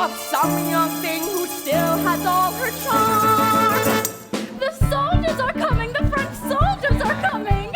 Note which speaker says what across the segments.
Speaker 1: of some young thing who still has all her charm. The soldiers are coming, the French soldiers are coming.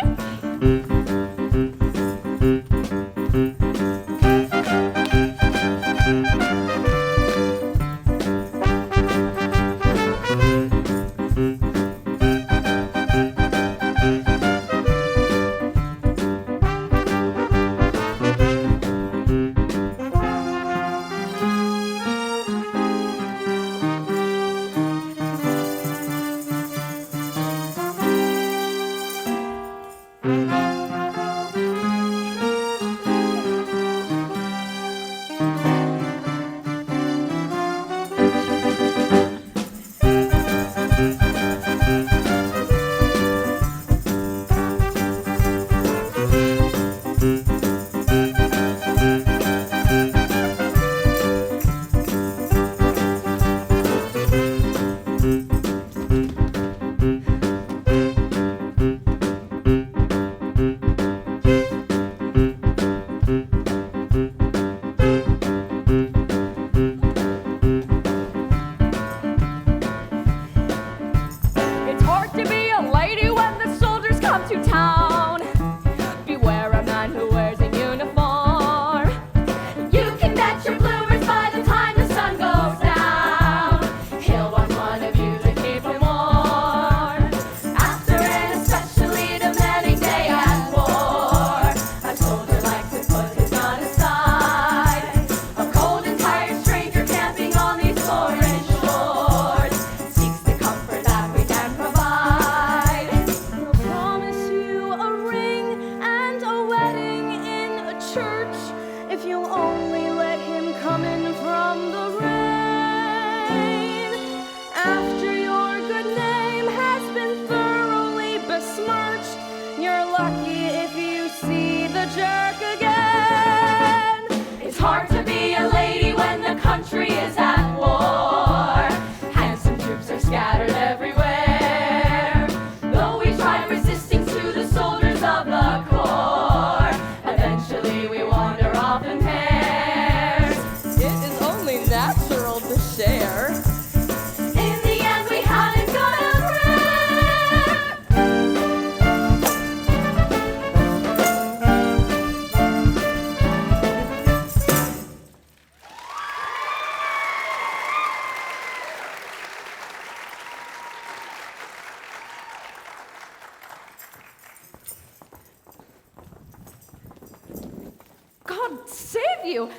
Speaker 1: save you.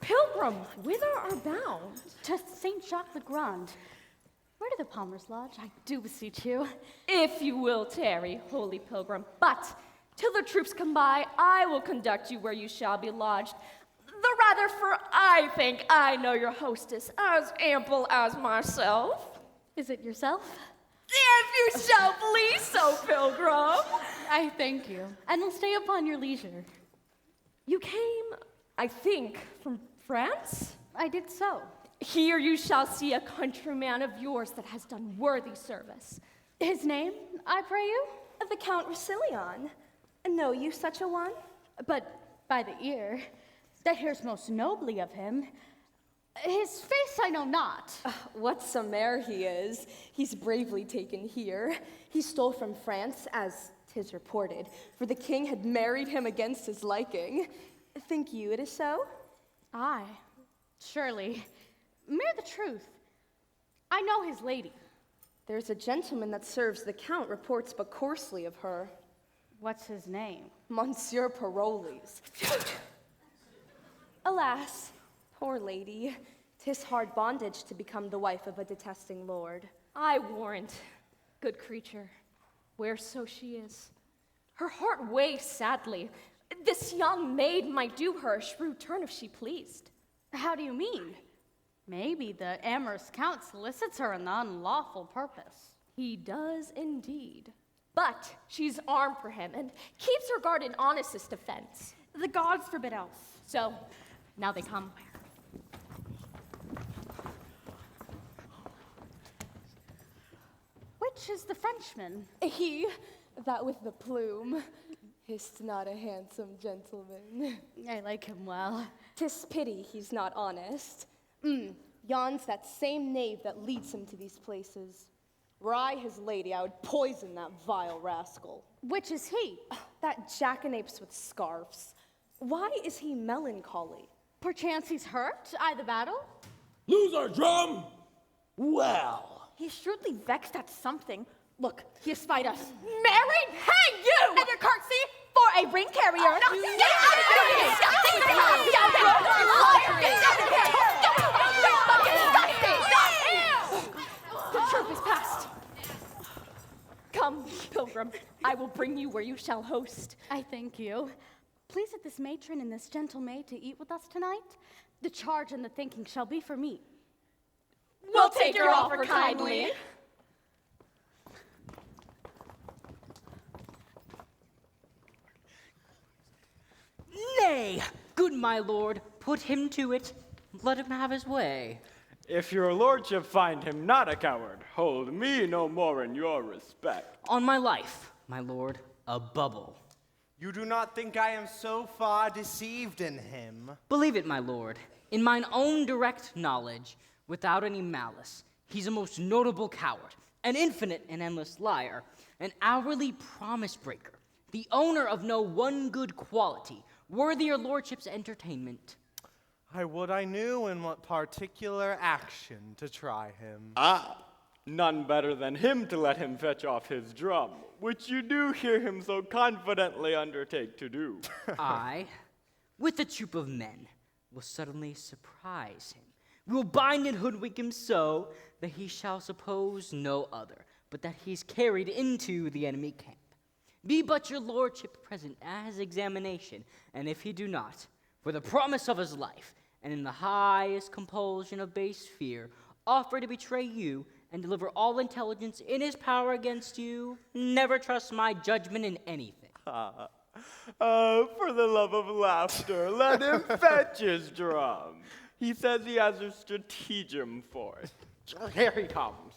Speaker 1: Pilgrim, whither are bound?
Speaker 2: To St. Jacques le Grand. Where do the Palmers lodge? I do beseech you.
Speaker 1: If you will tarry, holy pilgrim, but till the troops come by, I will conduct you where you shall be lodged. The rather for I think I know your hostess as ample as myself.
Speaker 2: Is it yourself?
Speaker 1: If you shall please so, pilgrim.
Speaker 2: I thank you, and will stay upon your leisure.
Speaker 1: You came, I think, from France?
Speaker 2: I did so.
Speaker 1: Here you shall see a countryman of yours that has done worthy service.
Speaker 2: His name, I pray you?
Speaker 3: The Count Rousillon. Know you such a one?
Speaker 2: But by the ear, that hears most nobly of him. His face I know not.
Speaker 3: What some air he is. He's bravely taken here. He stole from France, as 'tis reported, for the king had married him against his liking. Think you it is so?
Speaker 2: Aye, surely. Mere the truth. I know his lady.
Speaker 3: There's a gentleman that serves the count reports but coarsely of her.
Speaker 2: What's his name?
Speaker 3: Monsieur Paroles. Alas, poor lady, 'tis hard bondage to become the wife of a detesting lord.
Speaker 1: I warrant, good creature, whereso she is. Her heart weighs sadly. This young maid might do her a shrewd turn if she pleased.
Speaker 2: How do you mean? Maybe the amorous count solicits her in the unlawful purpose.
Speaker 1: He does indeed. But she's armed for him and keeps her guard in honestest defense.
Speaker 2: The gods forbid else.
Speaker 1: So, now they come.
Speaker 2: Which is the Frenchman?
Speaker 3: He, that with the plume, hist not a handsome gentleman.
Speaker 2: I like him well.
Speaker 3: 'Tis pity he's not honest. Yon's that same knave that leads him to these places. Were I his lady, I would poison that vile rascal.
Speaker 2: Which is he?
Speaker 3: That jackanapes with scarves. Why is he melancholy?
Speaker 2: Perchance he's hurt, I the battle?
Speaker 4: Lose our drum? Well.
Speaker 5: He's shrewdly vexed at something. Look, he espied us.
Speaker 1: Married? Hang you!
Speaker 5: And your curtsy for a ring carrier. Get out of here!
Speaker 1: The troop is past. Come, pilgrim, I will bring you where you shall host.
Speaker 2: I thank you. Please at this matron and this gentle maid to eat with us tonight. The charge and the thinking shall be for me.
Speaker 1: We'll take your offer kindly.
Speaker 6: Nay, good my lord, put him to it. Let him have his way.
Speaker 7: If your lordship find him not a coward, hold me no more in your respect.
Speaker 6: On my life, my lord, a bubble.
Speaker 8: You do not think I am so far deceived in him?
Speaker 6: Believe it, my lord, in mine own direct knowledge, without any malice, he's a most notable coward, an infinite and endless liar, an hourly promise breaker, the owner of no one good quality, worthy your lordship's entertainment.
Speaker 8: I would I knew in what particular action to try him.
Speaker 7: None better than him to let him fetch off his drum, which you do hear him so confidently undertake to do.
Speaker 6: I, with a troop of men, will suddenly surprise him. We will bind and hoodwink him so that he shall suppose no other, but that he's carried into the enemy camp. Be but your lordship present at his examination, and if he do not, for the promise of his life, and in the highest compulsion of base fear, offer to betray you and deliver all intelligence in his power against you, never trust my judgment in anything.
Speaker 7: For the love of laughter, let him fetch his drum. He says he has a stratagem for it. Here he comes.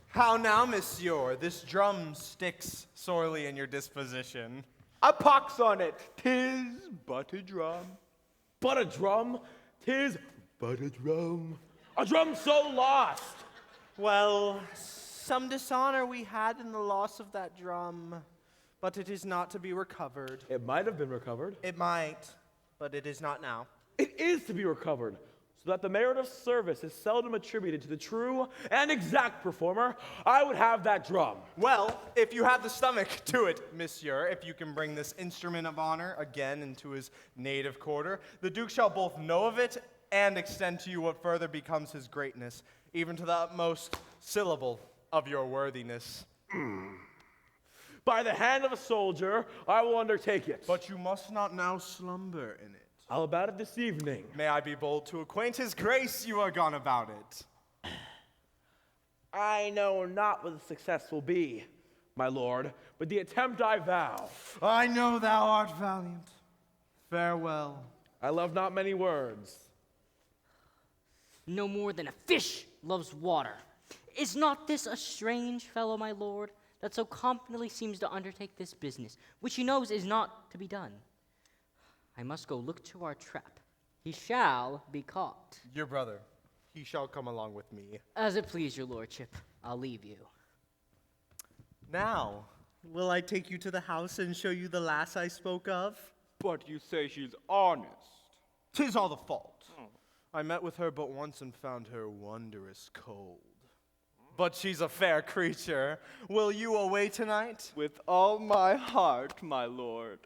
Speaker 8: How now, monsieur? This drum sticks sorely in your disposition.
Speaker 7: A pox on it, 'tis but a drum.
Speaker 4: But a drum? 'Tis but a drum. A drum so lost.
Speaker 8: Well, some dishonor we had in the loss of that drum, but it is not to be recovered.
Speaker 4: It might have been recovered.
Speaker 8: It might, but it is not now.
Speaker 4: It is to be recovered. so that the merit of service is seldom attributed to the true and exact performer, I would have that drum.
Speaker 8: Well, if you have the stomach, do it, monsieur. If you can bring this instrument of honor again into his native quarter, the Duke shall both know of it and extend to you what further becomes his greatness, even to the utmost syllable of your worthiness.
Speaker 4: By the hand of a soldier, I will undertake it.
Speaker 8: But you must not now slumber in it.
Speaker 4: How about it this evening?
Speaker 8: May I be bold to acquaint his grace you are gone about it?
Speaker 4: I know not what the success will be, my lord, but the attempt I vow.
Speaker 8: I know thou art valiant. Farewell.
Speaker 4: I love not many words.
Speaker 6: No more than a fish loves water. Is not this a strange fellow, my lord, that so confidently seems to undertake this business, which he knows is not to be done? I must go look to our trap. He shall be caught.
Speaker 8: Your brother, he shall come along with me.
Speaker 6: As it please your lordship, I'll leave you.
Speaker 8: Now, will I take you to the house and show you the lass I spoke of?
Speaker 7: But you say she's honest.
Speaker 8: 'Tis all the fault. I met with her but once and found her wondrous cold. But she's a fair creature. Will you away tonight?
Speaker 7: With all my heart, my lord.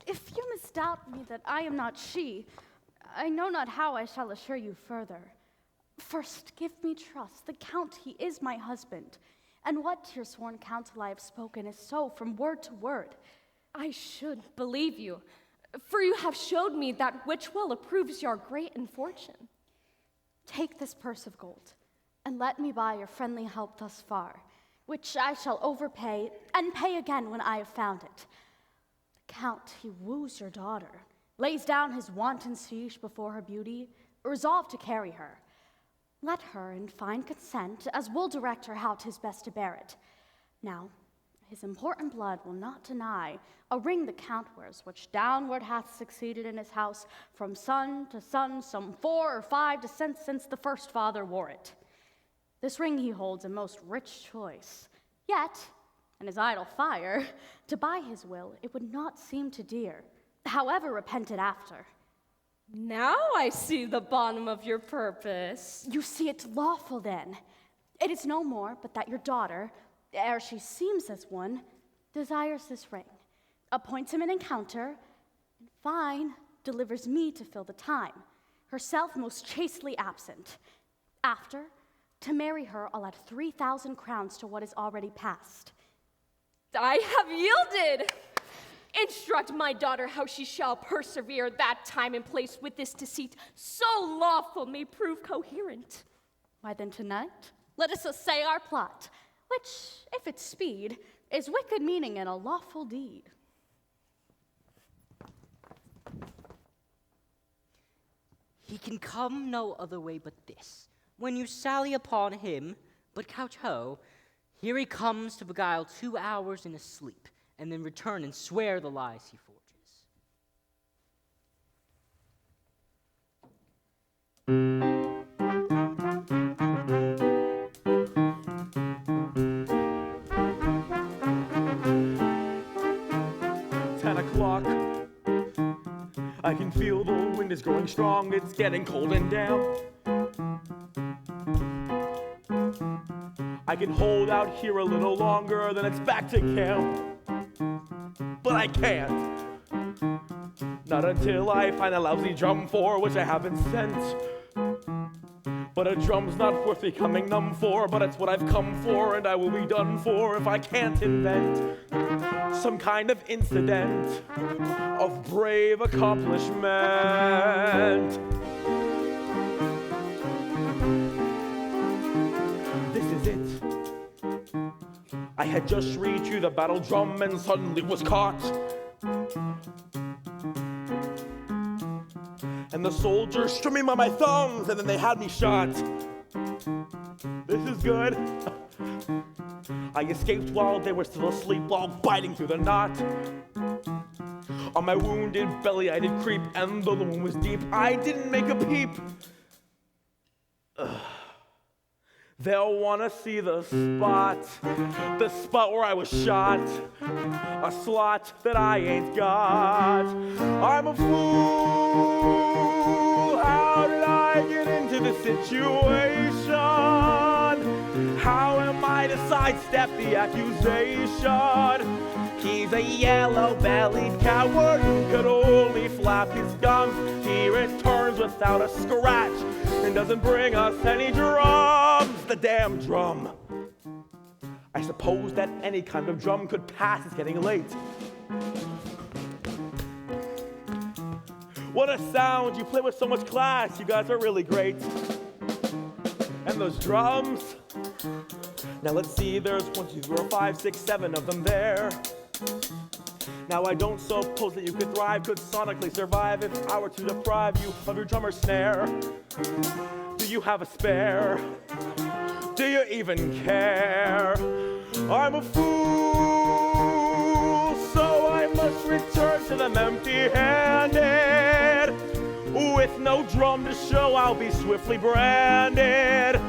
Speaker 2: If you misdoubt me that I am not she, I know not how I shall assure you further. First, give me trust. The Count, he is my husband. And what to your sworn counsel I have spoken is so from word to word.
Speaker 1: I should believe you, for you have showed me that which well approves your great infortune.
Speaker 2: Take this purse of gold, and let me buy your friendly help thus far, which I shall overpay, and pay again when I have found it. The Count, he woos your daughter, lays down his wanton siege before her beauty, resolved to carry her. Let her, in fine consent, as will direct her how 'tis best to bear it. Now, his important blood will not deny a ring the Count wears, which downward hath succeeded in his house from son to son, some 4 or 5 descents since the first father wore it. This ring he holds a most rich choice, yet, in his idle fire, to buy his will, it would not seem too dear, however repented after.
Speaker 1: Now I see the bottom of your purpose.
Speaker 2: You see it lawful then. It is no more but that your daughter, ere she seems as one, desires this ring, appoints him an encounter, and fine, delivers me to fill the time, herself most chastely absent. After, to marry her, I'll add 3,000 crowns to what is already past.
Speaker 1: I have yielded. Instruct my daughter how she shall persevere that time and place with this deceit so lawful may prove coherent.
Speaker 2: Why then tonight, let us essay our plot, which, if its speed, is wicked meaning in a lawful deed.
Speaker 6: He can come no other way but this. When you sally upon him, but couch ho, here he comes to beguile 2 hours in a sleep, and then return and swear the lies he forges.
Speaker 4: 10 o'clock. I can feel the wind is growing strong. It's getting cold and damp. I can hold out here a little longer, then it's back to camp. But I can't. Not until I find a lousy drum for which I haven't sent. But a drum's not worth becoming numb for, but it's what I've come for, and I will be done for if I can't invent some kind of incident of brave accomplishment. This is it. I had just reached you the battle drum and suddenly was caught. And the soldiers stripped me by my thumbs, and then they had me shot. This is good. I escaped while they were still asleep, while biting through the knot. On my wounded belly I did creep, and though the wound was deep, I didn't make a peep. They'll wanna see the spot where I was shot, a slot that I ain't got. I'm a fool, how did I get into this situation? How am I to sidestep the accusation? He's a yellow-bellied coward who could only flap his gums. He returns without a scratch and doesn't bring us any drums. The damn drum. I suppose that any kind of drum could pass. It's getting late. What a sound. You play with so much class. You guys are really great. And those drums. Now let's see, there's 1, 2, 3, 4, 5, 6, 7 of them there. Now I don't suppose that you could sonically survive if I were to deprive you of your drummer snare. Do you have a spare? Do you even care? I'm a fool, so I must return to them empty-handed. With no drum to show, I'll be swiftly branded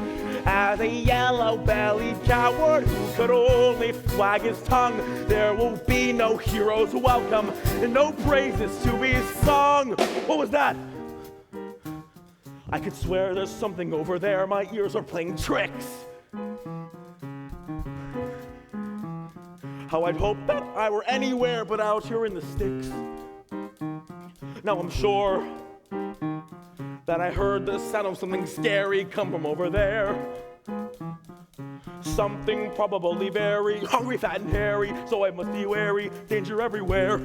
Speaker 4: as a yellow-bellied coward who could only wag his tongue. There will be no heroes welcome and no praises to be sung. What was that? I could swear there's something over there. My ears are playing tricks. How I'd hope that I were anywhere but out here in the sticks. Now I'm sure that I heard the sound of something scary come from over there. Something probably very hungry, fat, and hairy, so I must be wary, danger everywhere.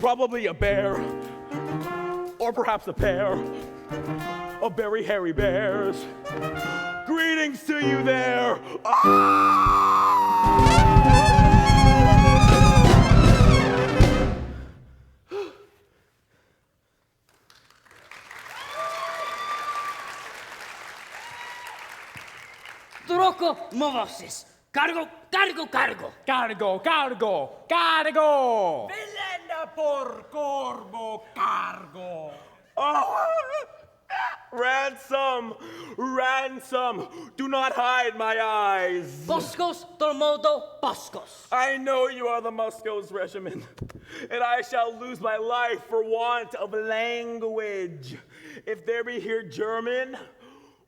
Speaker 4: Probably a bear, or perhaps a pair of very hairy bears. Greetings to you there.
Speaker 6: Troco movosis. Cargo, cargo, cargo.
Speaker 9: Cargo, cargo, cargo.
Speaker 7: Velenda por corvo cargo.
Speaker 4: Oh, ransom, ransom, do not hide my eyes.
Speaker 6: Boscos, tormodo, boscos.
Speaker 4: I know you are the Moscow's regiment, and I shall lose my life for want of language. If there be here German,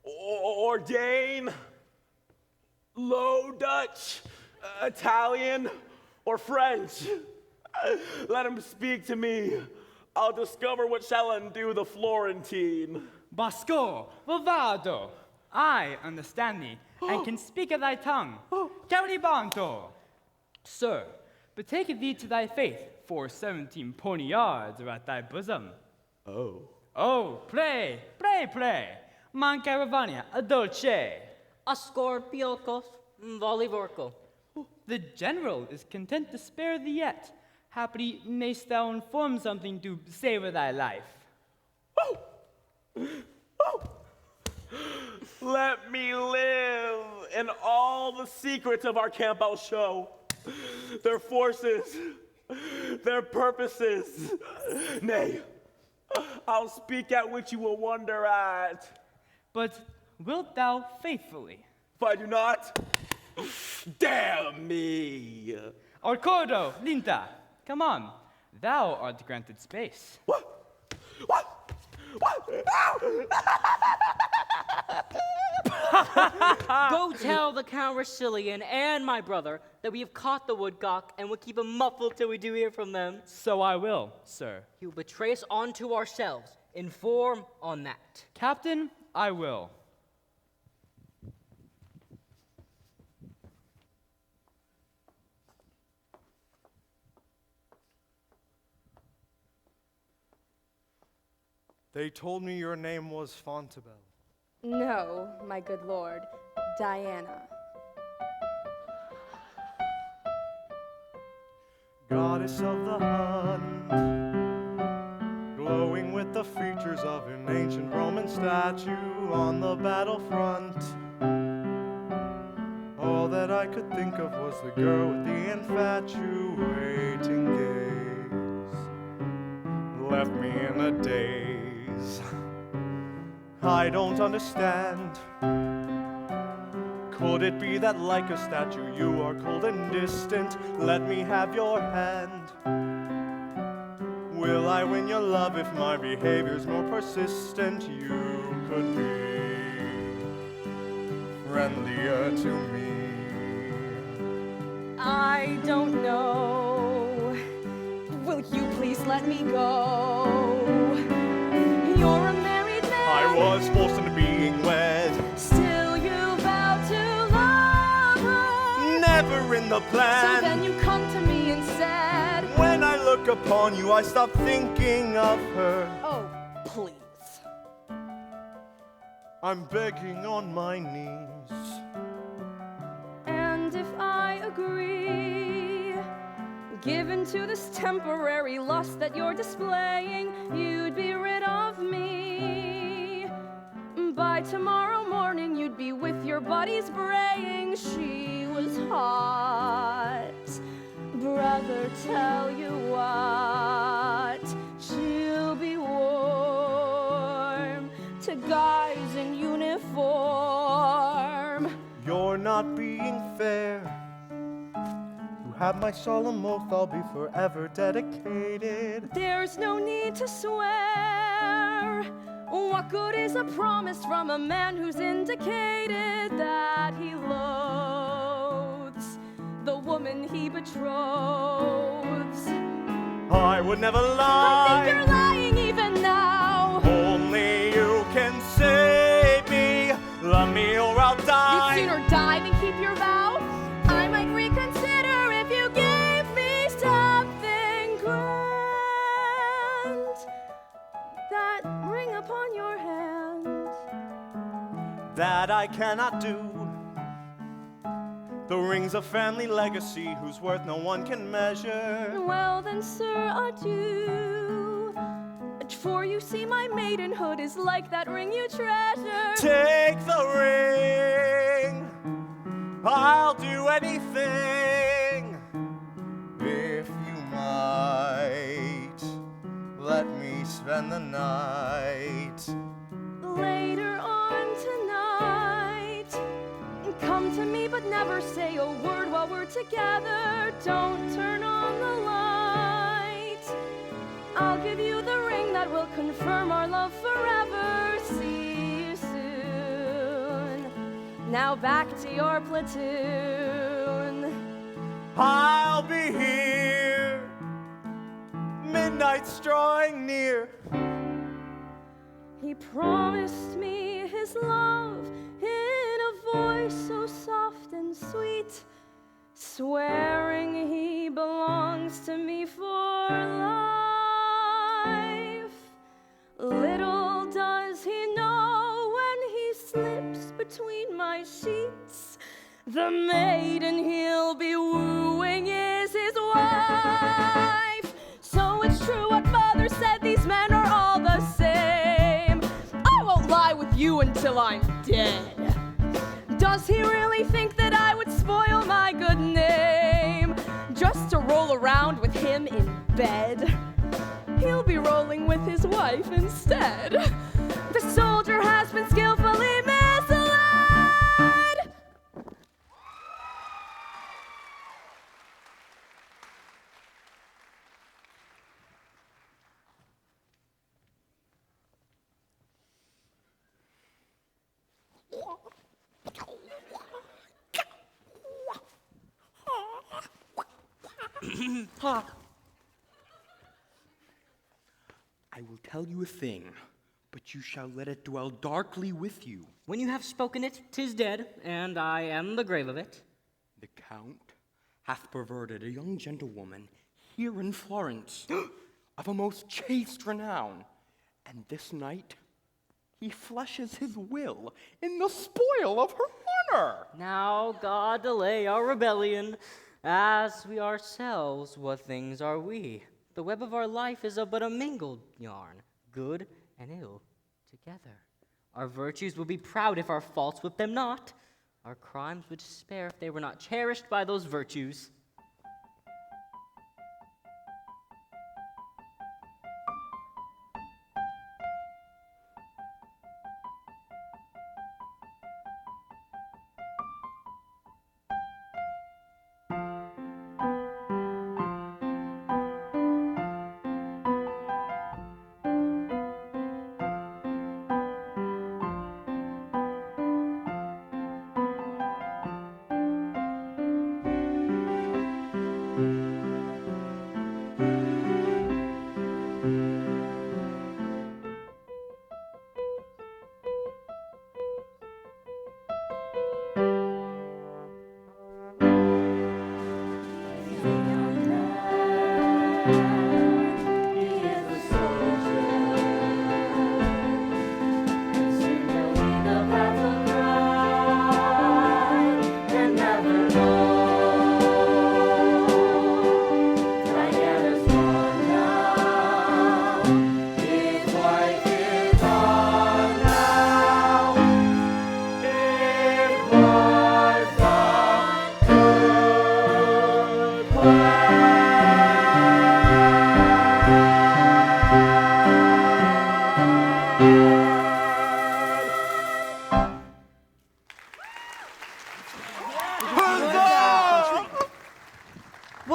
Speaker 4: or Dane, Low Dutch, Italian, or French, let him speak to me. I'll discover what shall undo the Florentine.
Speaker 9: Bosco, vavado. I understand thee, and can speak of thy tongue. Caribanto. Sir, betake thee to thy faith, for 17 poniards are at thy bosom.
Speaker 4: Oh.
Speaker 9: Oh, play, play, play. Man caravania, a dolce.
Speaker 6: Ascorpiocos, volivorco.
Speaker 9: The general is content to spare thee yet. Happily mayst thou inform something to savor thy life.
Speaker 4: Oh! Oh! Let me live in all the secrets of our camp I'll show. Their forces, their purposes. Nay, I'll speak at which you will wonder at.
Speaker 9: But wilt thou faithfully?
Speaker 4: If I do not, damn me.
Speaker 9: Orcodo, Linta, come on. Thou art granted space.
Speaker 4: What? What? What?
Speaker 6: Go tell the Count Racilian and my brother that we have caught the woodcock and will keep him muffled till we do hear from them.
Speaker 9: So I will, sir.
Speaker 6: He will betray us onto ourselves. Inform on that.
Speaker 9: Captain, I will.
Speaker 8: They told me your name was Fontebelle.
Speaker 3: No, my good lord, Diana.
Speaker 8: Goddess of the hunt, glowing with the features of an ancient Roman statue on the battlefront. All that I could think of was the girl with the infatuating gaze. Left me in a daze. I don't understand Could it be that like a statue you are cold and distant? Let me have your hand. Will I win your love if my behavior's more persistent? You could be friendlier to me.
Speaker 3: I don't know. Will you please let me go? You're a married man.
Speaker 8: I was forced into being wed.
Speaker 3: Still you vow to love her.
Speaker 8: Never in the plan.
Speaker 3: So then you come to me and said,
Speaker 8: when I look upon you, I stop thinking of her.
Speaker 3: oh, please.
Speaker 8: I'm begging on my knees.
Speaker 3: And if I agree, given to this temporary lust that you're displaying, you'd be rid of me. By tomorrow morning, you'd be with your buddies braying. She was hot. Brother, tell you what, she'll be warm to guys in uniform.
Speaker 8: You're not being fair. You have my solemn oath, I'll be forever dedicated.
Speaker 3: There's no need to swear. What good is a promise from a man who's indicated that he loathes the woman he betroths?
Speaker 8: I would never lie.
Speaker 3: I think you're lying even now.
Speaker 8: Only you can save me. Love me or I'll die.
Speaker 3: You'd sooner die than keep your vow. I might reconsider if you gave me something grand. That ring upon your hand.
Speaker 8: That I cannot do. The ring's a family legacy whose worth no one can measure.
Speaker 3: Well then, sir, adieu. For you see my maidenhood is like that ring you treasure.
Speaker 8: Take the ring. I'll do anything. If you might, let me spend the night.
Speaker 3: Later on tonight, come to me but never say a word while we're together. Don't turn on the light. I'll give you the ring that will confirm our love forever. See you soon. Now back to your platoon.
Speaker 8: I'll be here. Midnight's drawing near.
Speaker 3: He promised me his love in a voice so soft and sweet, swearing he belongs to me for life. Little does he know when he slips between my sheets, the maiden he'll be wooing is his wife. So it's true what mother said, these men are all the same. I won't lie with you until I'm dead. Does he really think that I would spoil my good name just to roll around with him in bed? He'll be rolling with his wife instead. The soldier has been skillfully misled.
Speaker 7: I will tell you a thing, but you shall let it dwell darkly with you.
Speaker 6: When you have spoken it, 'tis dead, and I am the grave of it.
Speaker 7: The Count hath perverted a young gentlewoman here in Florence of a most chaste renown, and this night he fleshes his will in the spoil of her honor.
Speaker 6: Now God delay our rebellion, as we ourselves, what things are we? The web of our life is but a mingled yarn, good and ill together. Our virtues will be proud if our faults whip them not. Our crimes would despair if they were not cherished by those virtues.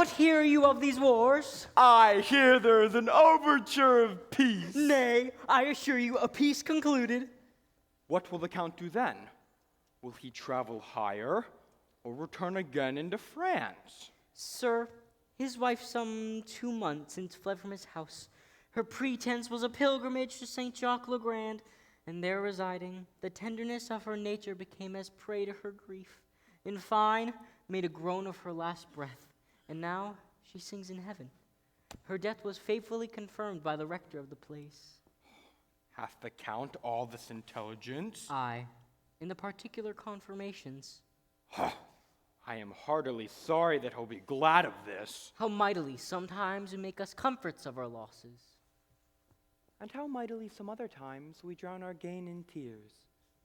Speaker 6: what hear you of these wars?
Speaker 7: I hear there is an overture of peace.
Speaker 6: Nay, I assure you, a peace concluded.
Speaker 7: What will the Count do then? Will he travel higher, or return again into France?
Speaker 6: Sir, his wife some 2 months since fled from his house. Her pretense was a pilgrimage to St. Jacques le Grand, and there residing, the tenderness of her nature became as prey to her grief. In fine, made a groan of her last breath, and now she sings in heaven. Her death was faithfully confirmed by the rector of the place.
Speaker 7: Hath the Count all this intelligence?
Speaker 6: Aye, in the particular confirmations.
Speaker 7: I am heartily sorry that he'll be glad of this.
Speaker 6: How mightily sometimes we make us comforts of our losses.
Speaker 7: And how mightily some other times we drown our gain in tears.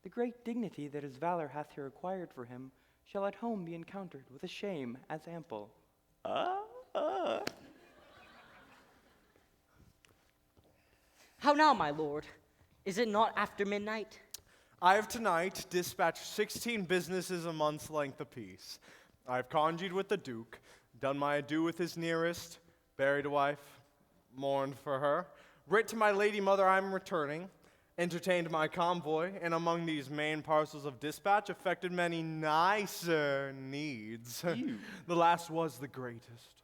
Speaker 7: The great dignity that his valor hath here acquired for him shall at home be encountered with a shame as ample.
Speaker 6: How now, my lord? Is it not after midnight?
Speaker 8: I have tonight dispatched 16 businesses a month's length apiece. I have conjured with the Duke, done my adieu with his nearest, buried a wife, mourned for her, writ to my lady mother I am returning, entertained my convoy, and among these main parcels of dispatch effected many nicer needs. The last was the greatest.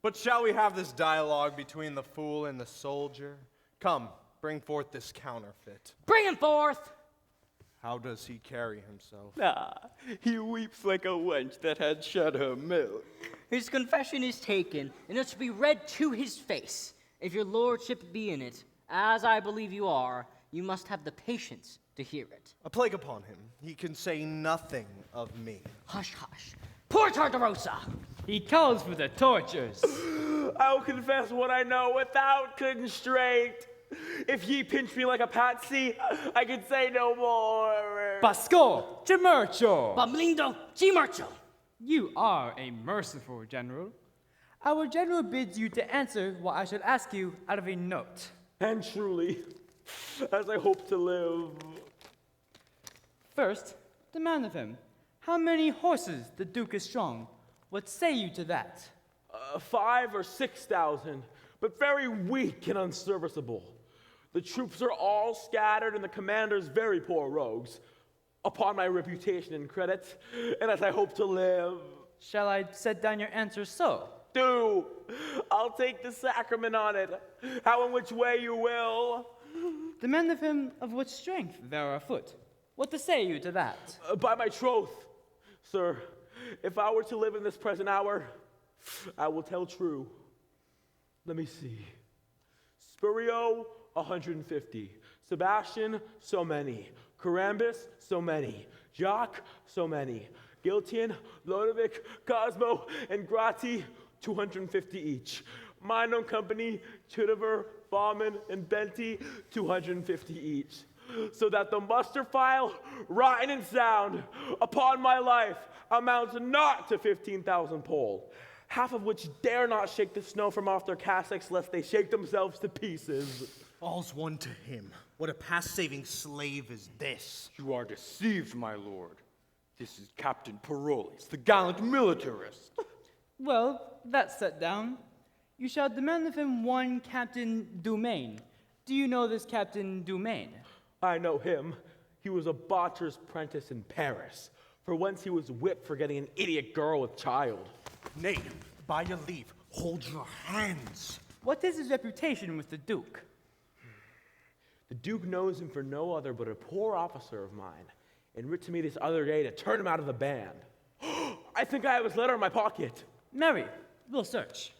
Speaker 8: But shall we have this dialogue between the fool and the soldier? Come, bring forth this counterfeit.
Speaker 6: Bring him forth!
Speaker 8: How does he carry himself?
Speaker 7: He weeps like a wench that had shed her milk.
Speaker 6: His confession is taken, and it shall be read to his face. If your lordship be in it, as I believe you are, you must have the patience to hear it.
Speaker 8: A plague upon him. He can say nothing of me.
Speaker 6: Hush, hush. Poor Tartarosa!
Speaker 9: He calls for the tortures.
Speaker 4: I will confess what I know without constraint. If ye pinch me like a patsy, I can say no more.
Speaker 9: Pasco, Gemercho!
Speaker 6: Bablindo, Gimarcho!
Speaker 9: You are a merciful general. Our general bids you to answer what I shall ask you out of a note.
Speaker 4: And truly, as I hope to live.
Speaker 9: First, demand of him, how many horses the Duke is strong? What say you to that?
Speaker 4: 5,000 or 6,000, but very weak and unserviceable. The troops are all scattered, and the commanders very poor rogues. Upon my reputation and credit, and as I hope to live.
Speaker 9: Shall I set down your answer so?
Speaker 4: Do. I'll take the sacrament on it, how and which way you will.
Speaker 9: Demand of him of what strength thou art afoot. What to say you to that?
Speaker 4: By my troth, sir, if I were to live in this present hour, I will tell true. Let me see. Spurio, 150. Sebastian, so many. Carambus, so many. Jacques, so many. Giltian, Lodovic, Cosmo, and Grati, 250 each. Mine own company, Chidiver, Bauman, and Benty, 250 each. So that the muster file, rotten and sound, upon my life, amounts not to 15,000 pole, half of which dare not shake the snow from off their cassocks lest they shake themselves to pieces.
Speaker 8: All's one to him. What a past-saving slave is this?
Speaker 7: You are deceived, my lord. This is Captain Parolis, the gallant militarist.
Speaker 9: Well, that's set down. You shall demand of him one Captain Dumaine. Do you know this Captain Dumaine?
Speaker 4: I know him. He was a botcher's apprentice in Paris, for whence he was whipped for getting an idiot girl with child.
Speaker 8: Nay, by your leave, hold your hands.
Speaker 9: What is his reputation with the Duke?
Speaker 4: The Duke knows him for no other but a poor officer of mine, and writ to me this other day to turn him out of the band. I think I have his letter in my pocket.
Speaker 9: Mary, we'll search.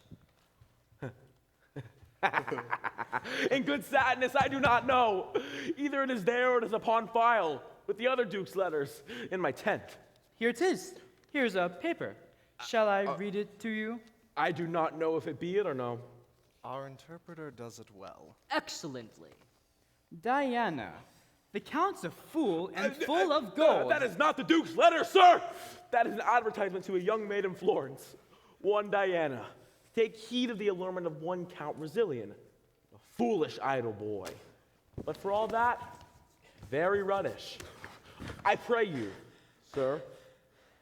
Speaker 4: In good sadness, I do not know. Either it is there or it is upon file, with the other Duke's letters, in my tent.
Speaker 9: Here it is. Here's a paper. Shall I read it to you?
Speaker 4: I do not know if it be it or no.
Speaker 8: Our interpreter does it well.
Speaker 6: Excellently.
Speaker 9: Diana, the Count's a fool and full of gold.
Speaker 4: That is not the Duke's letter, sir! That is an advertisement to a young maid in Florence, one Diana. Take heed of the allurement of one Count Resilien, a foolish idle boy. But for all that, very ruddish. I pray you, sir,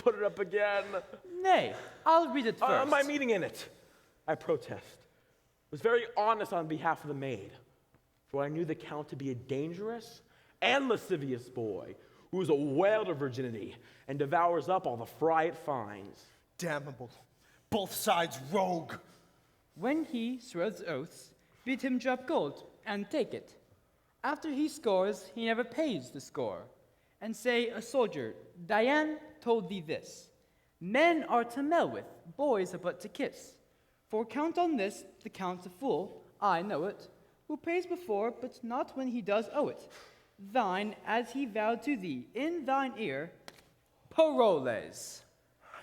Speaker 4: Put it up again.
Speaker 9: Nay, I'll read it first.
Speaker 4: My meaning in it, I protest, was very honest on behalf of the maid, for I knew the Count to be a dangerous and lascivious boy who is a whale to virginity and devours up all the fry it finds.
Speaker 8: Damnable. Both sides rogue.
Speaker 9: When he swears oaths, bid him drop gold and take it. After he scores, he never pays the score. And say, a soldier, Diane told thee this: men are to mell with, boys are but to kiss. For count on this, the Count's a fool, I know it, who pays before, but not when he does owe it. Thine, as he vowed to thee, in thine ear, paroles.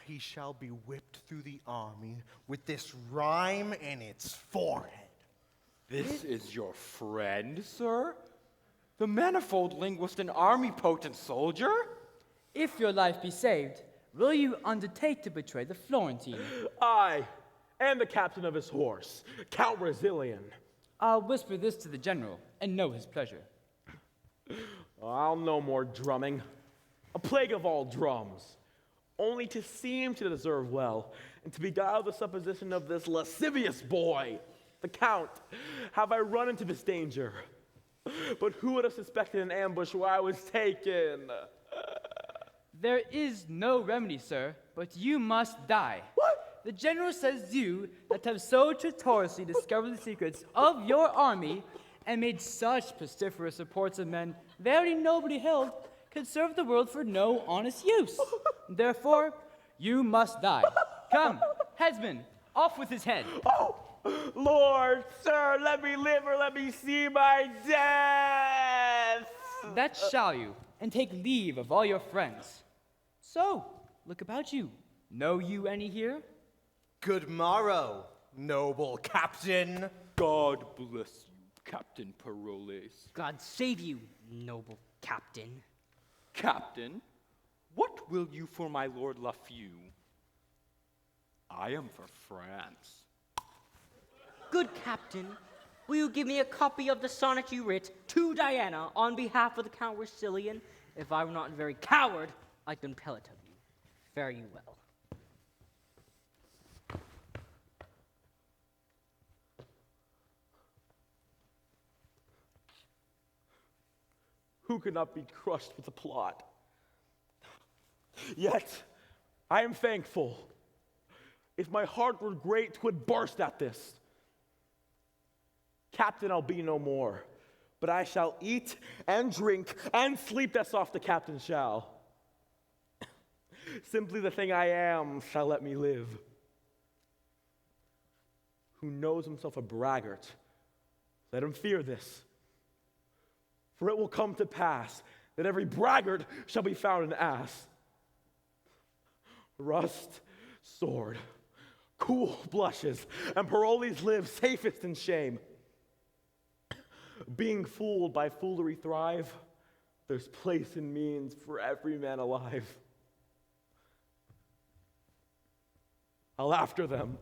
Speaker 8: He shall be whipped through the army with this rhyme in its forehead.
Speaker 7: This is your friend, sir? The manifold linguist and army-potent soldier?
Speaker 9: If your life be saved, will you undertake to betray the Florentine?
Speaker 4: I and the captain of his horse, Count Resilian.
Speaker 9: I'll whisper this to the general and know his pleasure.
Speaker 4: I'll no more drumming. A plague of all drums. Only to seem to deserve well, and to beguile the supposition of this lascivious boy, the Count, have I run into this danger. But who would have suspected an ambush where I was taken?
Speaker 9: There is no remedy, sir, but you must die.
Speaker 4: What?
Speaker 9: The general says you, that have so traitorously discovered the secrets of your army, and made such pestiferous reports of men very nobly held, could serve the world for no honest use. Therefore, you must die. Come, headsman, off with his head.
Speaker 4: Oh, Lord, sir, let me live or let me see my death.
Speaker 9: That shall you, and take leave of all your friends. So, look about you. Know you any here?
Speaker 8: Good morrow, noble captain.
Speaker 7: God bless you, Captain Paroles.
Speaker 6: God save you, noble captain.
Speaker 7: Captain, what will you for my Lord Lafeu? I am for France.
Speaker 6: Good captain, will you give me a copy of the sonnet you writ to Diana on behalf of the Count Resilian? If I were not a very coward, I'd compel it of you. Fare you well.
Speaker 4: Who could not be crushed with a plot? Yet, I am thankful. If my heart were great, 'twould burst at this. Captain, I'll be no more, but I shall eat and drink and sleep, that's off the captain shall. Simply the thing I am shall let me live. Who knows himself a braggart, let him fear this. For it will come to pass that every braggart shall be found an ass. Rust, sword, cool blushes, and Paroles live safest in shame. Being fooled by foolery thrive, there's place and means for every man alive. I'll after them.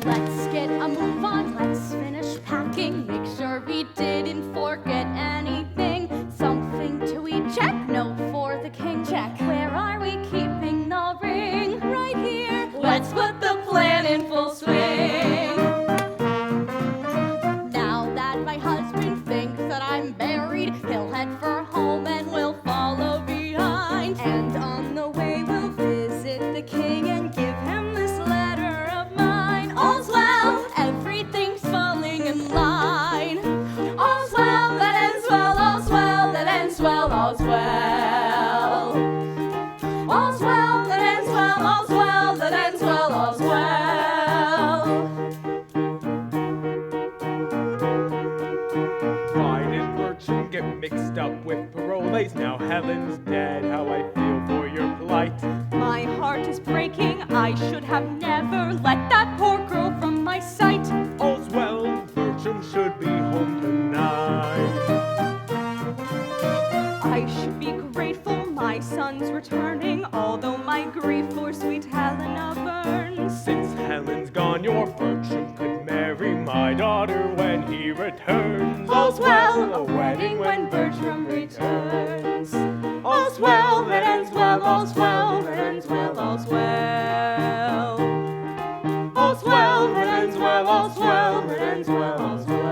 Speaker 2: Let's get a move on, let's finish packing. Make sure we didn't forget anything. Something to eat, check. Note for the king, check. Where are we keeping the ring? Right here. Let's put the plan in full swing. Now that my husband thinks that I'm buried, he'll head for home and we'll follow behind. And on the way we'll visit the king and give him this letter of mine. All's well, everything's falling in line. All's well, that ends well, all's well, that ends well, all's well. All's well, that ends well, all's well, that ends well, all's well.
Speaker 9: Wine and merchant get mixed up with Paroles. Now Helen's dead, how I feel for your plight.
Speaker 5: My heart is breaking. I should have never let that poor girl from my sight.
Speaker 4: All's well, merchant should be home tonight.
Speaker 5: I should be grateful my son's returning, although my grief for sweet Helena burns.
Speaker 4: Since Helen my daughter when he returns.
Speaker 5: All's well, a wedding when Bertram returns. All's well that ends well, all's well that ends well, all's well. All's well that ends well, all's well that ends well, all's well.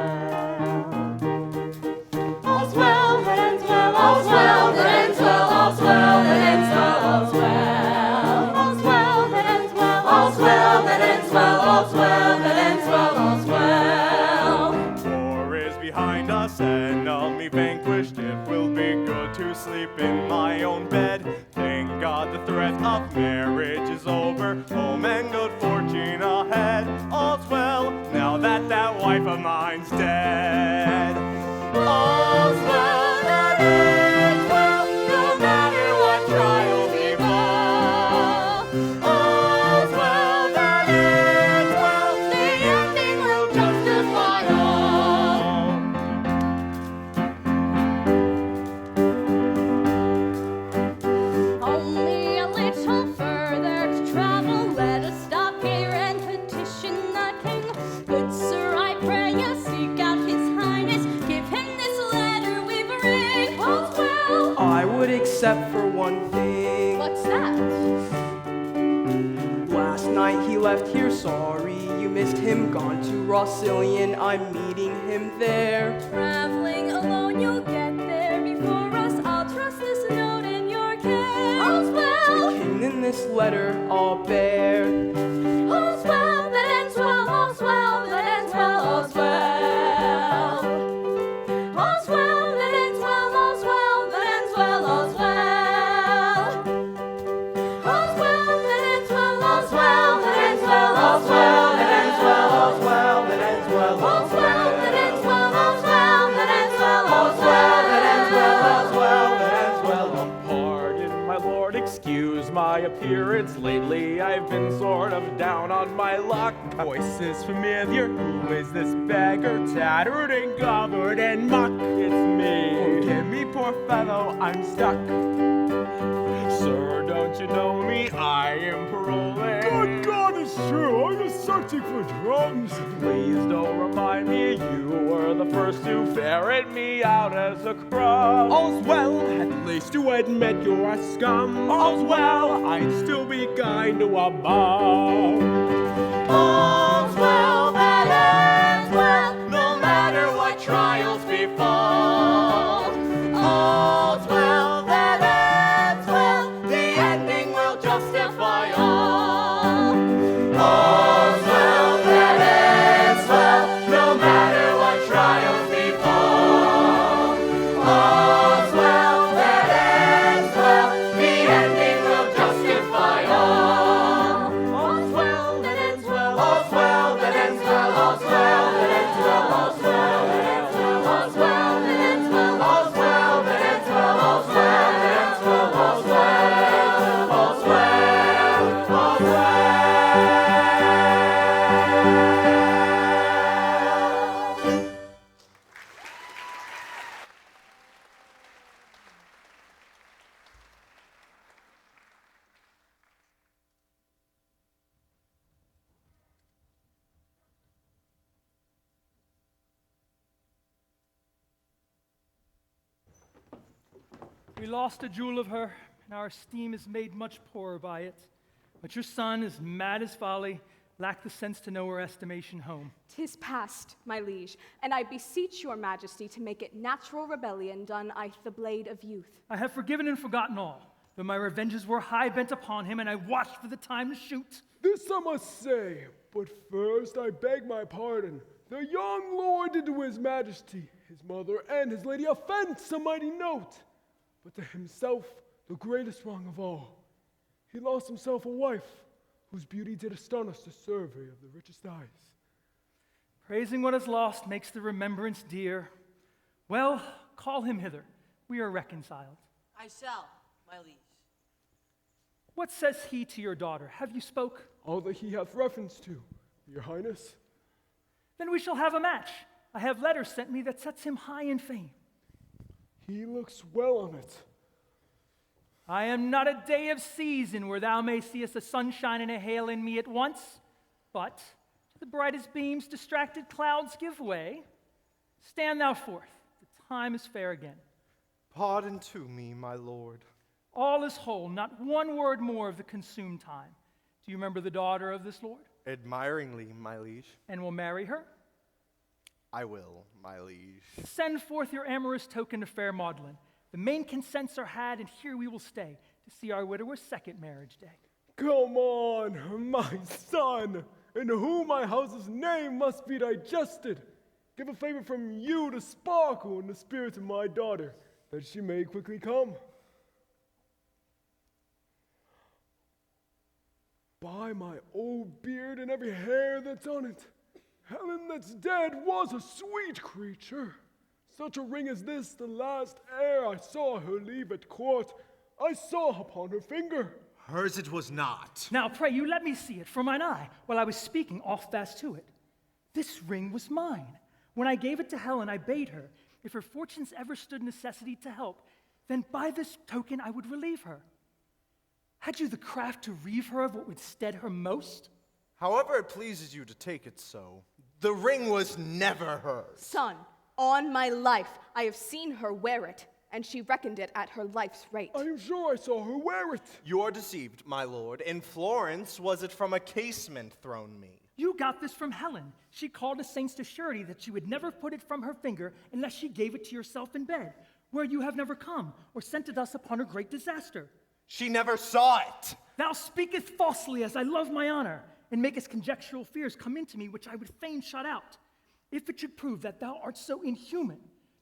Speaker 5: All's well that ends well, all's well that ends well, all's well that ends well, all's well. All's well that ends well, all's well that ends well, all's well that ends well, all's well.
Speaker 8: War is behind us and enemy vanquished. It will be good to sleep in my own bed. Thank God the threat of marriage is over. Home and good fortune ahead. All's well now that that wife of mine's dead. All's well that ends well, no matter what trials befall. All's well that ends well, the ending will justify all.
Speaker 2: Only a little further to travel. Let us stop here and petition the king. Good sir, I pray you seek out his highness. Give him this letter we bring. All's well.
Speaker 10: I would accept for one thing.
Speaker 2: What's that?
Speaker 10: Last night he left here, sorry you missed him. Gone to Rossilian, I'm meeting him there.
Speaker 2: Traveling alone, you'll get there before us. I'll trust this note in your care. All's well.
Speaker 10: The king in this letter I'll bear.
Speaker 2: All's well that ends well. All's well that ends well. All's well. All's well that ends well. All's well that ends well. All's well. All's well that ends well. All's well that ends well. All's well that ends well.
Speaker 10: All's well that ends well.
Speaker 2: All's well that ends well. All's well that ends well. All's well that ends well.
Speaker 10: All's well that ends well.
Speaker 4: Pardon, my lord, excuse my appearance. Lately I've been sort of down on my luck.
Speaker 9: Voice is familiar. Who is this beggar? Tattered and covered in muck.
Speaker 4: It's me.
Speaker 9: Forgive me, poor fellow, I'm stuck.
Speaker 4: Sir, don't you know me? I am paroling.
Speaker 11: Good God, it's true. I was searching for drums.
Speaker 4: Please don't remind me you were the first to ferret me out as a crumb.
Speaker 9: All's well, at least you admit you're a scum. All's well, I'd still be kind to a bum.
Speaker 2: All's well that ends well, no matter what trials befall. All's well that ends well, the ending will justify all. All's well that ends well, no matter what trials befall. All's well that ends well, the ending will justify all. All's well that ends well. All's well that ends well. All's well that ends well. All's well that ends well. All's well that ends well. All's well that ends well. All's well that ends well. All's well. All's well. All's well.
Speaker 12: We lost a jewel of her, and our esteem is made much poorer by it. But your son is mad as folly, lacked the sense to know her estimation home.
Speaker 3: 'Tis past, my liege, and I beseech your majesty to make it natural rebellion done i'th the blade of youth.
Speaker 12: I have forgiven and forgotten all, though my revenges were high bent upon him, and I watched for the time to shoot.
Speaker 11: This I must say, but first I beg my pardon. The young lord did to his majesty, his mother, and his lady offense a mighty note. But to himself, the greatest wrong of all. He lost himself a wife, whose beauty did astonish the survey of the richest eyes.
Speaker 12: Praising what is lost makes the remembrance dear. Well, call him hither. We are reconciled.
Speaker 13: I shall, my liege.
Speaker 12: What says he to your daughter? Have you spoke?
Speaker 11: All that he hath reference to, your highness.
Speaker 12: Then we shall have a match. I have letters sent me that sets him high in fame.
Speaker 11: He looks well on it.
Speaker 12: I am not a day of season where thou may seest a sunshine and a hail in me at once, but to the brightest beams, distracted clouds give way. Stand thou forth, the time is fair again.
Speaker 8: Pardon to me, my lord.
Speaker 12: All is whole, not one word more of the consumed time. Do you remember the daughter of this lord?
Speaker 8: Admiringly, my liege.
Speaker 12: And will marry her?
Speaker 8: I will, my liege.
Speaker 12: Send forth your amorous token to fair Magdalene. The main consents are had, and here we will stay to see our widower's second marriage day.
Speaker 11: Come on, my son, in whom my house's name must be digested. Give a favor from you to sparkle in the spirit of my daughter, that she may quickly come. By my old beard and every hair that's on it, Helen that's dead was a sweet creature. Such a ring as this, the last ere I saw her leave at court, I saw upon her finger.
Speaker 8: Hers it was not.
Speaker 12: Now pray you let me see it for mine eye, while I was speaking off fast to it. This ring was mine. When I gave it to Helen, I bade her, if her fortunes ever stood necessity to help, then by this token I would relieve her. Had you the craft to reave her of what would stead her most?
Speaker 8: However it pleases you to take it so, the ring was never hers.
Speaker 3: Son, on my life, I have seen her wear it, and she reckoned it at her life's rate.
Speaker 11: I am sure I saw her wear it.
Speaker 8: You are deceived, my lord. In Florence was it from a casement thrown me.
Speaker 12: You got this from Helen. She called the saints to surety that she would never put it from her finger unless she gave it to yourself in bed, where you have never come, or sent it us upon her great disaster.
Speaker 8: She never saw it.
Speaker 12: Thou speakest falsely, as I love my honor, and makest conjectural fears come into me, which I would fain shut out. If it should prove that thou art so inhuman,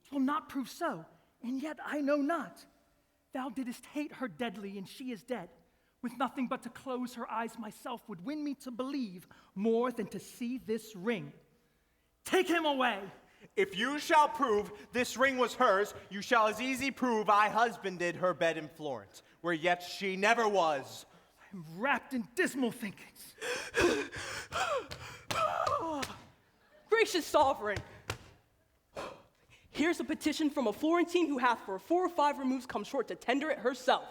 Speaker 12: 'twill not prove so, and yet I know not. Thou didst hate her deadly, and she is dead. With nothing but to close her eyes myself would win me to believe more than to see this ring. Take him away.
Speaker 8: If you shall prove this ring was hers, you shall as easy prove I husbanded her bed in Florence, where yet she never was.
Speaker 12: I am wrapped in dismal thinkings.
Speaker 10: Gracious sovereign, here's a petition from a Florentine who hath for 4 or 5 removes come short to tender it herself.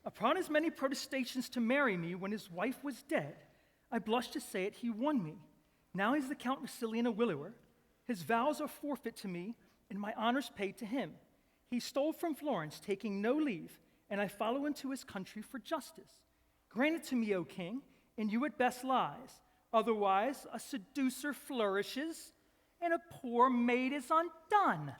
Speaker 12: Upon his many protestations to marry me when his wife was dead, I blush to say it, he won me. Now he's the Count Rousillon a widower. His vows are forfeit to me, and my honors paid to him. He stole from Florence, taking no leave, and I follow into his country for justice. Grant it to me, O king, and you at best lies. Otherwise, a seducer flourishes, and a poor maid is undone.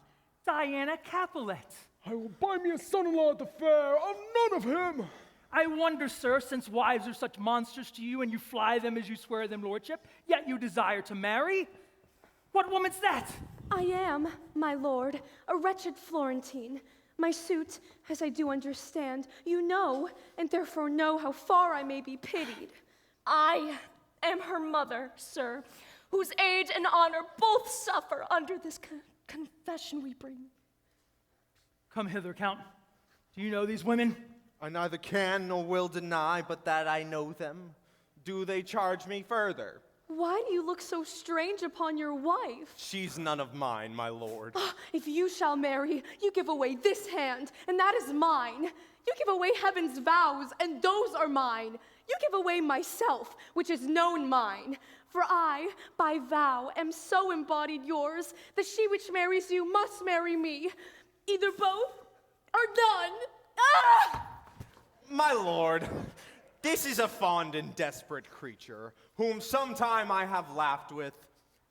Speaker 12: Diana Capulet.
Speaker 11: I will buy me a son-in-law at the fair, of none of him.
Speaker 12: I wonder, sir, since wives are such monsters to you, and you fly them as you swear them lordship, yet you desire to marry. What woman's that?
Speaker 3: I am, my lord, a wretched Florentine. My suit, as I do understand, you know, and therefore know how far I may be pitied.
Speaker 1: I am her mother, sir, whose age and honor both suffer under this confession we bring.
Speaker 12: Come hither, Count. Do you know these women?
Speaker 8: I neither can nor will deny, but that I know them. Do they charge me further?
Speaker 3: Why do you look so strange upon your wife?
Speaker 8: She's none of mine, my lord.
Speaker 3: If you shall marry, you give away this hand, and that is mine. You give away heaven's vows, and those are mine. You give away myself, which is known mine. For I, by vow, am so embodied yours, that she which marries you must marry me. Either both or none. Ah!
Speaker 8: My lord, this is a fond and desperate creature, whom sometime I have laughed with.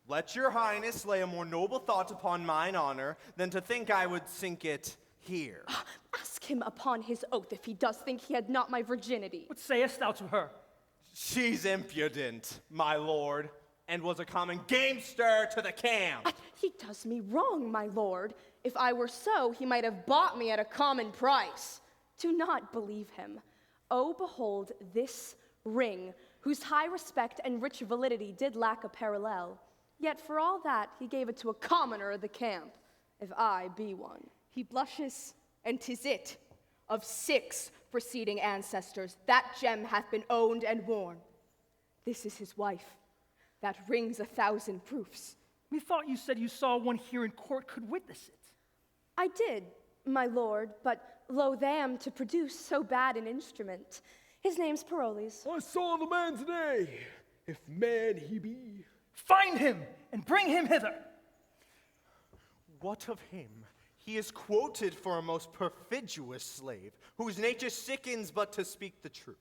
Speaker 8: Let your highness lay a more noble thought upon mine honor than to think I would sink it here.
Speaker 3: Ask him upon his oath if he does think he had not my virginity.
Speaker 12: What sayest thou to her?
Speaker 8: She's impudent, my lord, and was a common gamester to the camp.
Speaker 3: He does me wrong, my lord. If I were so, he might have bought me at a common price. Do not believe him. Oh, behold this ring, whose high respect and rich validity did lack a parallel. Yet for all that, he gave it to a commoner of the camp, if I be one. He blushes, and 'tis it. Of 6 preceding ancestors, that gem hath been owned and worn. This is his wife. That rings 1,000 proofs.
Speaker 12: Methought you said you saw one here in court could witness it.
Speaker 3: I did, my lord, but loath am to produce so bad an instrument. His name's Paroles.
Speaker 11: I saw the man today, if man he be.
Speaker 12: Find him and bring him hither.
Speaker 8: What of him? He is quoted for a most perfidious slave, whose nature sickens but to speak the truth.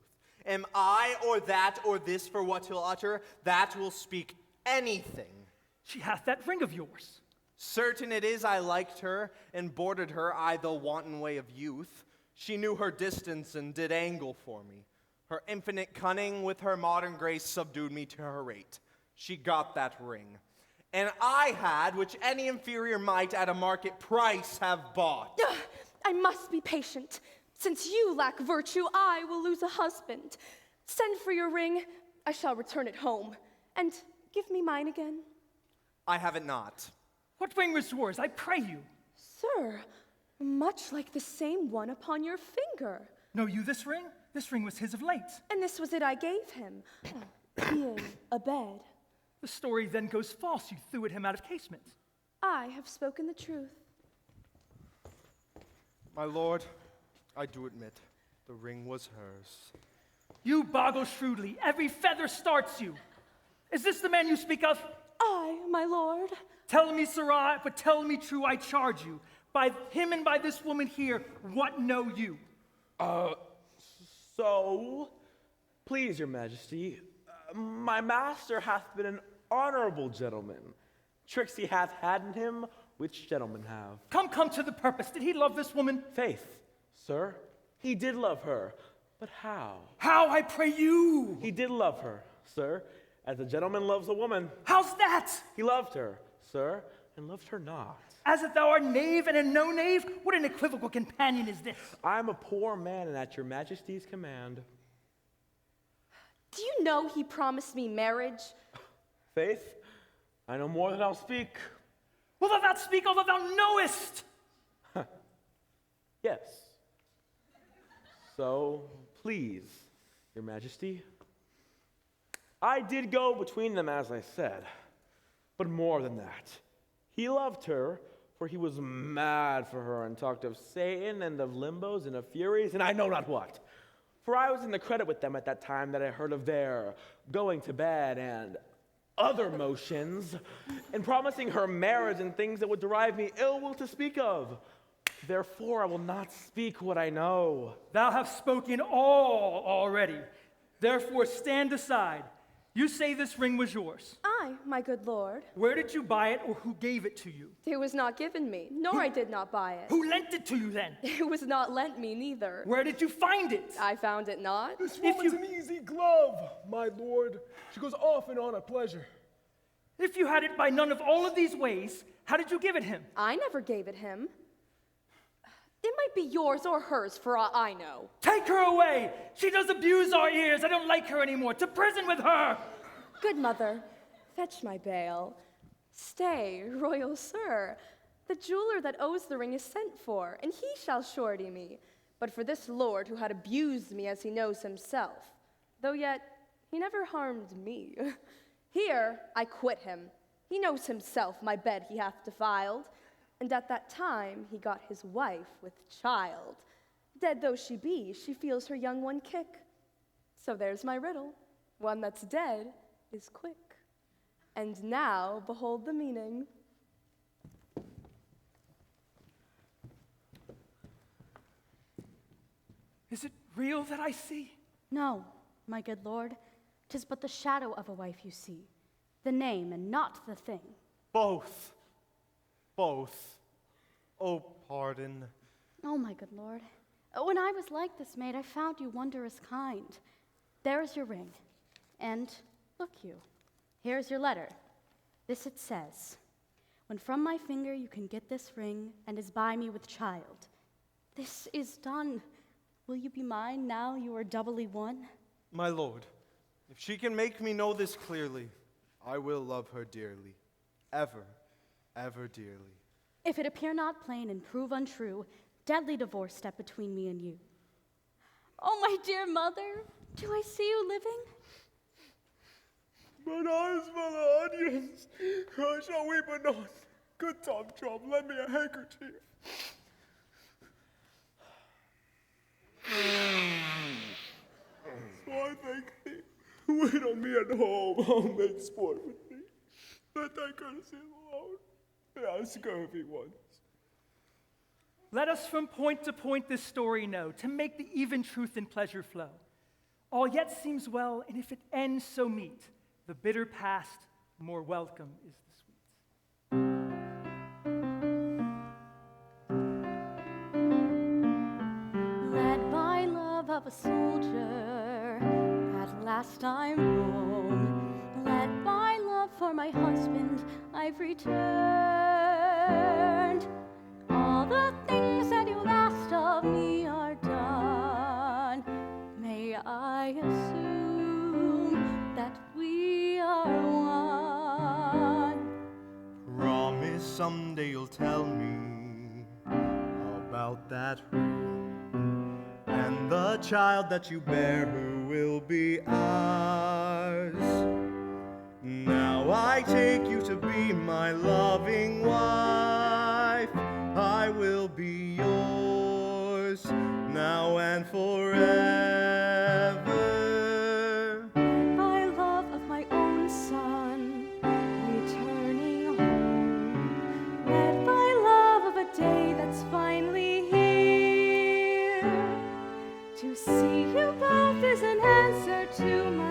Speaker 8: Am I or that or this for what he'll utter, that will speak anything?
Speaker 12: She hath that ring of yours.
Speaker 8: Certain it is I liked her, and boarded her I the wanton way of youth. She knew her distance and did angle for me. Her infinite cunning with her modern grace subdued me to her rate. She got that ring. And I had, which any inferior might at a market price have bought.
Speaker 3: I must be patient. Since you lack virtue, I will lose a husband. Send for your ring, I shall return it home. And give me mine again.
Speaker 8: I have it not.
Speaker 12: What ring was yours, I pray you?
Speaker 3: Sir, much like the same one upon your finger.
Speaker 12: Know you this ring? This ring was his of late.
Speaker 3: And this was it I gave him, being a bed.
Speaker 12: The story then goes false. You threw at him out of casement.
Speaker 3: I have spoken the truth.
Speaker 8: My lord, I do admit, the ring was hers.
Speaker 12: You boggle shrewdly. Every feather starts you. Is this the man you speak of?
Speaker 3: I, my lord.
Speaker 12: Tell me, sirrah, but tell me true, I charge you. By him and by this woman here, what know you?
Speaker 4: So, please, your majesty, my master hath been an honorable gentleman. Tricks he hath had in him, which gentlemen have.
Speaker 12: Come to the purpose. Did he love this woman?
Speaker 4: Faith, sir, he did love her, but how?
Speaker 12: How, I pray you?
Speaker 4: He did love her, sir, as a gentleman loves a woman.
Speaker 12: How's that?
Speaker 4: He loved her, sir, and loved her not.
Speaker 12: As if thou art knave and a no knave? What an equivocal companion is this?
Speaker 4: I'm a poor man and at your majesty's command.
Speaker 3: Do you know he promised me marriage?
Speaker 4: Faith, I know more than I'll speak.
Speaker 12: Will thou not speak all that thou knowest?
Speaker 4: Yes. So, please, your majesty, I did go between them as I said, but more than that. He loved her, for he was mad for her and talked of Satan and of limbos and of furies and I know not what. For I was in the credit with them at that time that I heard of their going to bed and other motions, and promising her marriage and things that would derive me ill will to speak of. Therefore I will not speak what I know.
Speaker 12: Thou hast spoken all already. Therefore stand aside. You say this ring was yours.
Speaker 3: I, my good lord.
Speaker 12: Where did you buy it, or who gave it to you?
Speaker 3: It was not given me, nor I did not buy it.
Speaker 12: Who lent it to you then?
Speaker 3: It was not lent me neither.
Speaker 12: Where did you find it?
Speaker 3: I found it not.
Speaker 11: This woman's an easy glove, my lord. She goes often on a pleasure.
Speaker 12: If you had it by none of all of these ways, how did you give it him?
Speaker 3: I never gave it him. It might be yours or hers, for all I know.
Speaker 12: Take her away! She does abuse our ears. I don't like her anymore. To prison with her!
Speaker 3: Good mother, fetch my bail. Stay, royal sir. The jeweler that owes the ring is sent for, and he shall surety me. But for this lord who had abused me as he knows himself, though yet he never harmed me. Here I quit him. He knows himself my bed he hath defiled. And at that time he got his wife with child. Dead though she be, she feels her young one kick. So there's my riddle. One that's dead is quick. And now behold the meaning.
Speaker 12: Is it real that I see?
Speaker 2: No, my good lord. 'Tis but the shadow of a wife you see. The name and not the thing.
Speaker 8: Both. Oh, pardon.
Speaker 2: Oh, my good lord. When I was like this maid, I found you wondrous kind. There is your ring. And look you, here is your letter. This it says, when from my finger you can get this ring, and is by me with child. This is done. Will you be mine now you are doubly won?
Speaker 8: My lord, if she can make me know this clearly, I will love her dearly. Ever, ever dearly.
Speaker 2: If it appear not plain and prove untrue, deadly divorce step between me and you. Oh, my dear mother, do I see you living?
Speaker 11: Mine eyes smell of onions. I shall weep anon. Good Tom Chum, lend me a handkerchief. Wait on me at home. I'll make sport with me. Let thy courtesy alone. Yeah, scurvy ones.
Speaker 12: Let us from point to point this story know, to make the even truth and pleasure flow. All yet seems well, and if it ends so meet, the bitter past, more welcome is the sweet.
Speaker 2: Led by love of a soldier, at last I'm home. Led by love for my husband, I've returned. All the things that you asked of me are done. May I assume that we are one?
Speaker 8: Promise someday you'll tell me about that ring and the child that you bear who will be ours. Now I take you to be my loving wife. I will be yours now and forever.
Speaker 2: By love of my own son, returning home. Led by love of a day that's finally here. To see you both is an answer to my